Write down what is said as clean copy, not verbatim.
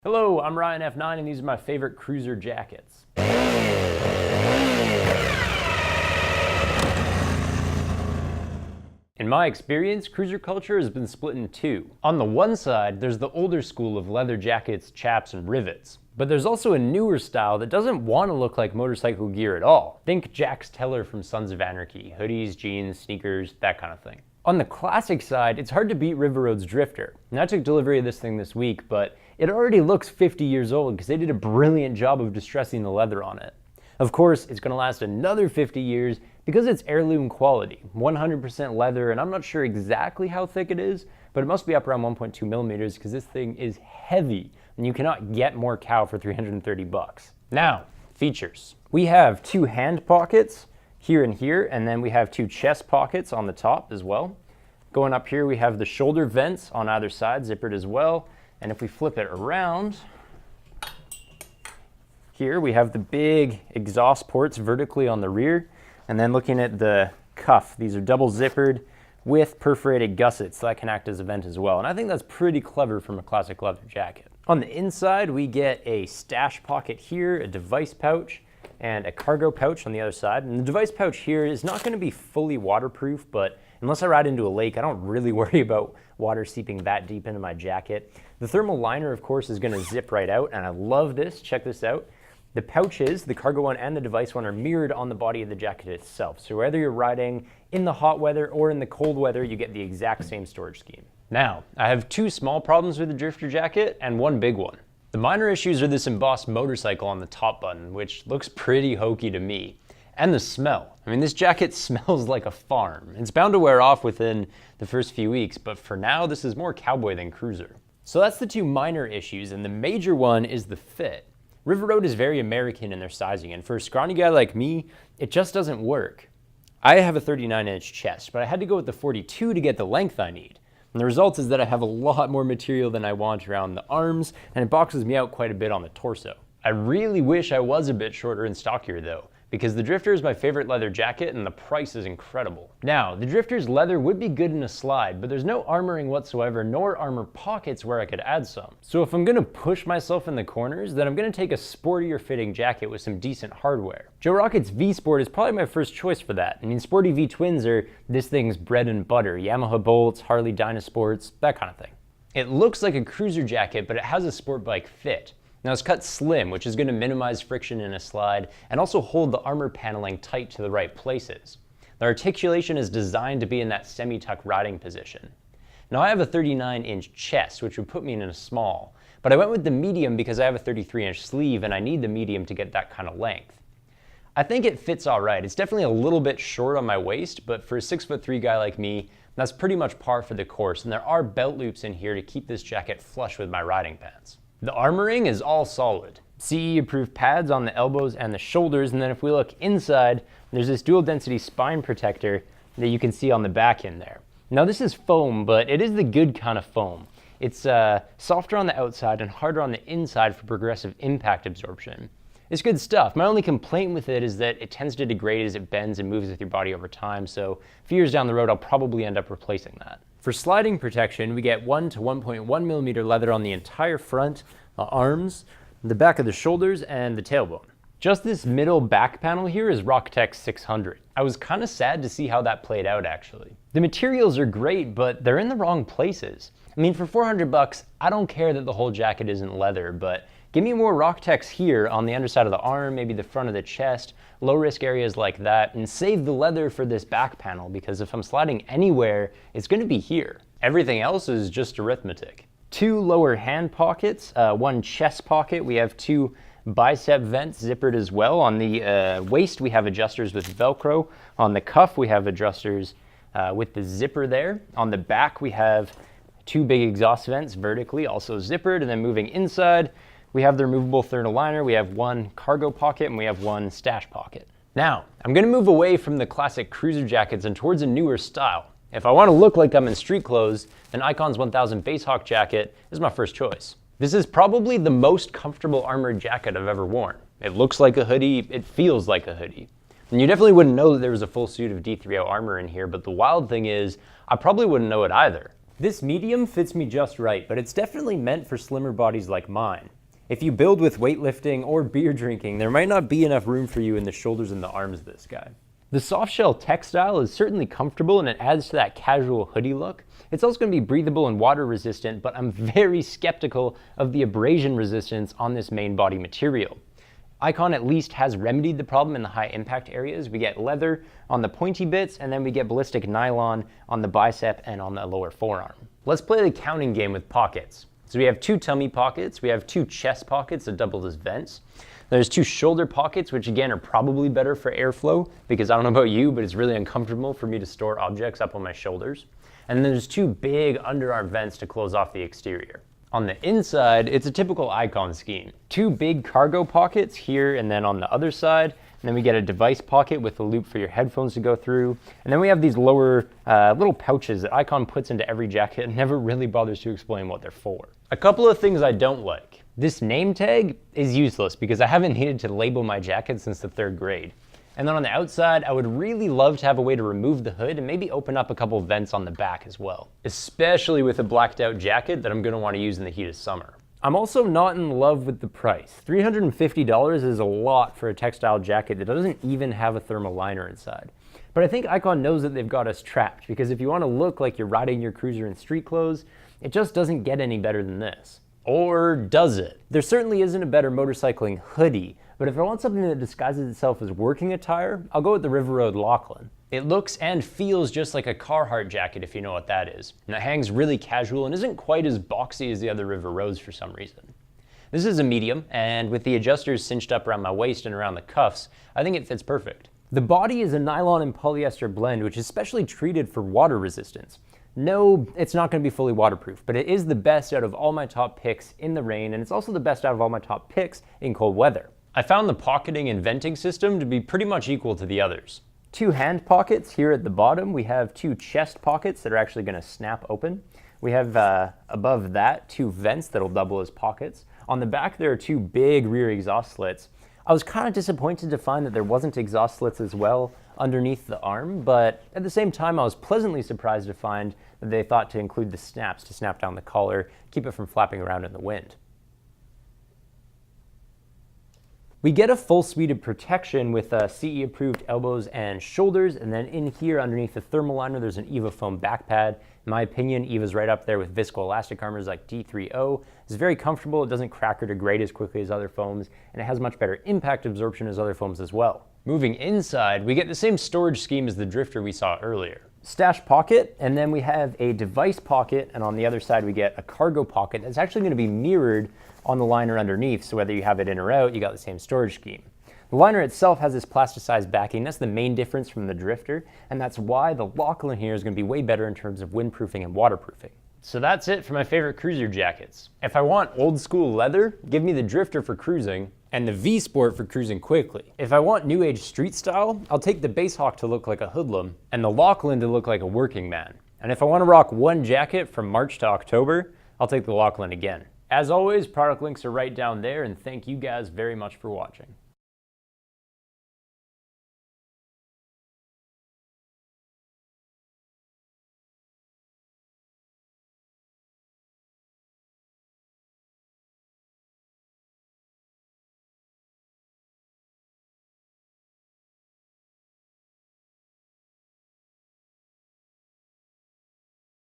Hello, I'm Ryan F9 and these are my favorite cruiser jackets. In my experience, cruiser culture has been split in two. On the one side, there's the older school of leather jackets, chaps, and rivets. But there's also a newer style that doesn't want to look like motorcycle gear at all. Think Jax Teller from Sons of Anarchy, hoodies, jeans, sneakers, that kind of thing. On the classic side, it's hard to beat River Road's Drifter. And I took delivery of this thing this week, but it already looks 50 years old because they did a brilliant job of distressing the leather on it. Of course, it's going to last another 50 years because it's heirloom quality, 100% leather, and I'm not sure exactly how thick it is, but it must be up around 1.2 millimeters because this thing is heavy, and you cannot get more cow for 330 bucks. Now, features. We have two hand pockets, here and here, and then we have two chest pockets on the top as well. Going up here, we have the shoulder vents on either side, zippered as well. And if we flip it around, here we have the big exhaust ports vertically on the rear. And then looking at the cuff, these are double zippered with perforated gussets, so that can act as a vent as well. And I think that's pretty clever from a classic leather jacket. On the inside, we get a stash pocket here, a device pouch, and a cargo pouch on the other side. And the device pouch here is not going to be fully waterproof, but unless I ride into a lake, I don't really worry about water seeping that deep into my jacket. The thermal liner, of course, is going to zip right out, and I love this. Check this out. The pouches, the cargo one and the device one, are mirrored on the body of the jacket itself. So whether you're riding in the hot weather or in the cold weather, you get the exact same storage scheme. Now, I have two small problems with the Drifter jacket and one big one. The minor issues are this embossed motorcycle on the top button, which looks pretty hokey to me. And the smell. I mean, this jacket smells like a farm. It's bound to wear off within the first few weeks, but for now, this is more cowboy than cruiser. So that's the two minor issues, and the major one is the fit. River Road is very American in their sizing, and for a scrawny guy like me, it just doesn't work. I have a 39-inch chest, but I had to go with the 42 to get the length I need. And the result is that I have a lot more material than I want around the arms, and it boxes me out quite a bit on the torso. I really wish I was a bit shorter and stockier though, because the Drifter is my favorite leather jacket and the price is incredible. Now, the Drifter's leather would be good in a slide, but there's no armoring whatsoever, nor armor pockets where I could add some. So if I'm gonna push myself in the corners, then I'm gonna take a sportier fitting jacket with some decent hardware. Joe Rocket's V-Sport is probably my first choice for that. I mean, sporty V-twins are this thing's bread and butter. Yamaha Bolts, Harley Dynasports, that kind of thing. It looks like a cruiser jacket, but it has a sport bike fit. Now it's cut slim, which is going to minimize friction in a slide and also hold the armor paneling tight to the right places. The articulation is designed to be in that semi-tuck riding position. Now I have a 39-inch chest, which would put me in a small, but I went with the medium because I have a 33-inch sleeve and I need the medium to get that kind of length. I think it fits all right. It's definitely a little bit short on my waist, but for a 6'3" guy like me, that's pretty much par for the course, and there are belt loops in here to keep this jacket flush with my riding pants. The armoring is all solid. CE-approved pads on the elbows and the shoulders, and then if we look inside, there's this dual density spine protector that you can see on the back in there. Now this is foam, but it is the good kind of foam. It's softer on the outside and harder on the inside for progressive impact absorption. It's good stuff. My only complaint with it is that it tends to degrade as it bends and moves with your body over time, so a few years down the road I'll probably end up replacing that. For sliding protection, we get 1 to 1.1 millimeter leather on the entire front, the arms, the back of the shoulders, and the tailbone. Just this middle back panel here is Rocktex 600. I was kind of sad to see how that played out actually. The materials are great, but they're in the wrong places. I mean, for 400 bucks, I don't care that the whole jacket isn't leather, but give me more Rocktex here on the underside of the arm, maybe the front of the chest, low risk areas like that, and save the leather for this back panel because if I'm sliding anywhere, it's going to be here. Everything else is just arithmetic. Two lower hand pockets, one chest pocket. We have two bicep vents zippered as well. On the waist, we have adjusters with Velcro. On the cuff, we have adjusters with the zipper there. On the back, we have two big exhaust vents vertically, also zippered, and then moving inside, we have the removable thermal liner, we have one cargo pocket, and we have one stash pocket. Now, I'm gonna move away from the classic cruiser jackets and towards a newer style. If I wanna look like I'm in street clothes, then Icon's 1000 Basehawk jacket is my first choice. This is probably the most comfortable armored jacket I've ever worn. It looks like a hoodie, it feels like a hoodie. And you definitely wouldn't know that there was a full suit of D3O armor in here, but the wild thing is, I probably wouldn't know it either. This medium fits me just right, but it's definitely meant for slimmer bodies like mine. If you build with weightlifting or beer drinking, there might not be enough room for you in the shoulders and the arms of this guy. The soft shell textile is certainly comfortable and it adds to that casual hoodie look. It's also going to be breathable and water resistant, but I'm very skeptical of the abrasion resistance on this main body material. Icon at least has remedied the problem in the high impact areas. We get leather on the pointy bits, and then we get ballistic nylon on the bicep and on the lower forearm. Let's play the counting game with pockets. So we have 2 tummy pockets, we have 2 chest pockets that double as vents. There's 2 shoulder pockets, which again are probably better for airflow, because I don't know about you, but it's really uncomfortable for me to store objects up on my shoulders. And then there's 2 big underarm vents to close off the exterior. On the inside, it's a typical Icon scheme. 2 big cargo pockets here and then on the other side. And then we get a device pocket with a loop for your headphones to go through. And then we have these lower little pouches that Icon puts into every jacket and never really bothers to explain what they're for. A couple of things I don't like. This name tag is useless because I haven't needed to label my jacket since the 3rd grade. And then on the outside, I would really love to have a way to remove the hood and maybe open up a couple vents on the back as well, especially with a blacked out jacket that I'm going to want to use in the heat of summer. I'm also not in love with the price. $350 is a lot for a textile jacket that doesn't even have a thermal liner inside. But I think Icon knows that they've got us trapped, because if you want to look like you're riding your cruiser in street clothes, it just doesn't get any better than this. Or does it? There certainly isn't a better motorcycling hoodie, but if I want something that disguises itself as working attire, I'll go with the River Road Lachlan. It looks and feels just like a Carhartt jacket, if you know what that is. And it hangs really casual and isn't quite as boxy as the other River Roads for some reason. This is a medium, and with the adjusters cinched up around my waist and around the cuffs, I think it fits perfect. The body is a nylon and polyester blend, which is specially treated for water resistance. No, it's not going to be fully waterproof, but it is the best out of all my top picks in the rain, and it's also the best out of all my top picks in cold weather. I found the pocketing and venting system to be pretty much equal to the others. 2 hand pockets here at the bottom. We have 2 chest pockets that are actually going to snap open. We have above that 2 vents that'll double as pockets. On the back there are 2 big rear exhaust slits. I was kind of disappointed to find that there wasn't exhaust slits as well underneath the arm, but at the same time I was pleasantly surprised to find that they thought to include the snaps to snap down the collar, keep it from flapping around in the wind. We get a full suite of protection with CE approved elbows and shoulders, and then in here underneath the thermal liner there's an EVA foam back pad. In my opinion, EVA's right up there with viscoelastic armors like D3O. It's very comfortable, it doesn't crack or degrade as quickly as other foams, and it has much better impact absorption as other foams as well. Moving inside, we get the same storage scheme as the Drifter we saw earlier. Stash pocket, and then we have a device pocket, and on the other side we get a cargo pocket that's actually going to be mirrored on the liner underneath, so whether you have it in or out, you got the same storage scheme. The liner itself has this plasticized backing. That's the main difference from the Drifter, and that's why the Lachlan here is going to be way better in terms of windproofing and waterproofing. So that's it for my favorite cruiser jackets. If I want old school leather, give me the Drifter for cruising, and the V-Sport for cruising quickly. If I want new age street style, I'll take the Basehawk to look like a hoodlum, and the Lachlan to look like a working man. And if I want to rock one jacket from March to October, I'll take the Lachlan again. As always, product links are right down there, and thank you guys very much for watching.